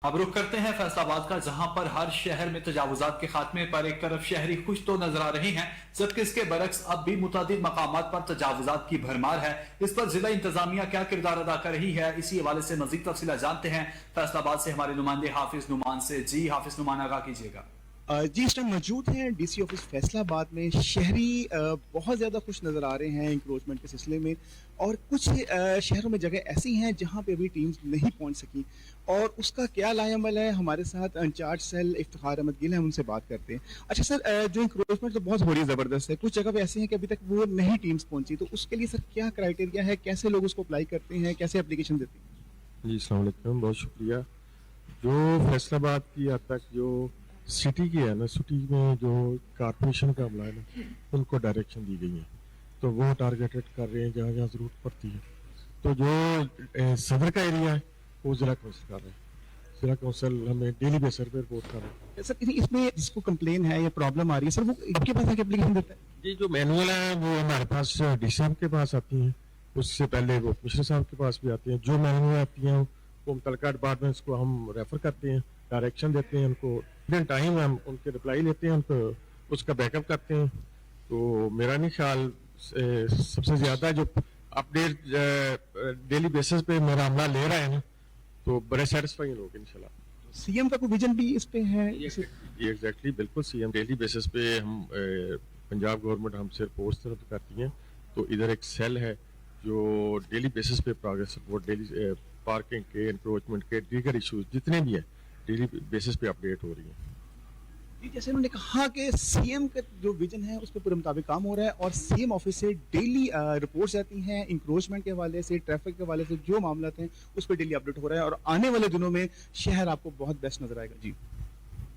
اب رخ کرتے ہیں فیصلاباد کا، جہاں پر ہر شہر میں تجاوزات کے خاتمے پر ایک طرف شہری خوش تو نظر آ رہے ہیں، جبکہ اس کے برعکس اب بھی متعدد مقامات پر تجاوزات کی بھرمار ہے۔ اس پر ضلع انتظامیہ کیا کردار ادا کر رہی ہے، اسی حوالے سے مزید تفصیلات جانتے ہیں فیصلاباد سے ہمارے نمائندے حافظ نعمان سے۔ جی حافظ نعمان، آگاہ کیجیے گا۔ جی اس ٹائم موجود ہیں ڈی سی آفس فیصل آباد میں۔ شہری بہت زیادہ خوش نظر آ رہے ہیں انکروچمنٹ کے سلسلے میں، اور کچھ شہروں میں جگہ ایسی ہیں جہاں پہ ابھی ٹیمز نہیں پہنچ سکی، اور اس کا کیا لائے عمل ہے ہمارے ساتھ انچارج سیل افتخار احمد گل ہیں، ان سے بات کرتے ہیں۔ اچھا سر، جو انکروچمنٹ تو بہت ہو رہی ہے، زبردست ہے، کچھ جگہ پہ ایسی ہیں کہ ابھی تک وہ نہیں ٹیمز پہنچی، تو اس کے لیے سر کیا کرائٹیریا ہے، کیسے لوگ اس کو اپلائی کرتے ہیں، کیسے اپلیکیشن دیتے ہیں؟ جی السلام علیکم، بہت شکریہ۔ جو فیصل آباد کی اب تک جو سٹی کی ہے نا، سٹی میں جو کارپوریشن کا عملہ ہے نا، ان کو ڈائریکشن دی گئی ہے، تو وہ ٹارگیٹڈ کر رہے ہیں جہاں جہاں ضرورت پڑتی ہے۔ تو جو صدر کا ایریا ہے وہ ضلع کونسل کر رہے ہیں، ضلع کونسل ہمیں ڈیلی بیسر پہ رپورٹ کر رہے ہیں۔ سر اس میں جس کو کمپلین ہے یا پرابلم آ رہی ہے، سر وہ آپ کے پاس آ کے اپلیکیشن دیتا ہے؟ جی جو مینول ہے وہ ہمارے پاس ڈی سی صاحب کے پاس آتی ہیں، اس سے پہلے وہ کمشنر صاحب کے پاس بھی آتی ہیں۔ جو مینول آتی ہیں وہ متعلقہ ڈپارٹمنٹس کو ہم ریفر کرتے ہیں، ڈائریکشن دیتے ہیں ان کو، ودن ٹائم ہم ان کے رپلائی لیتے ہیں، ان کو اس کا بیک اپ کرتے ہیں۔ تو میرا نہیں خیال سب سے زیادہ جو اپڈیٹ ڈیلی بیسس پہ میرا عملہ لے رہا ہے نا، تو بڑے سیٹسفائی لوگ انشاءاللہ۔ سی ایم کا کوئی ویژن بھی اس پہ ہے؟ ایگزیکٹلی بالکل، سی ایم ڈیلی بیسس پہ ہم پنجاب گورنمنٹ ہم سے رپورٹس طلب کرتی ہیں، تو ادھر ایک سیل ہے جو ڈیلی بیسس پہ پروگریس رپورٹ، ڈیلی پارکنگ کے، انکروچمنٹ کے، دیگر ایشوز جتنے بھی ہیں ڈیلی بیسس پہ اپڈیٹ ہو رہی ہیں۔ جی جیسے انہوں نے کہا کہ سی ایم کا جو ویژن ہے اس پہ پورے مطابق کام ہو رہا ہے، اور سی ایم آفس سے ڈیلی رپورٹس آتی ہیں انکروچمنٹ کے حوالے سے، ٹریفک کے حوالے سے، جو معاملات ہیں اس پہ ڈیلی اپڈیٹ ہو رہا ہے، اور آنے والے دنوں میں شہر آپ کو بہت بیسٹ نظر آئے گا۔ جی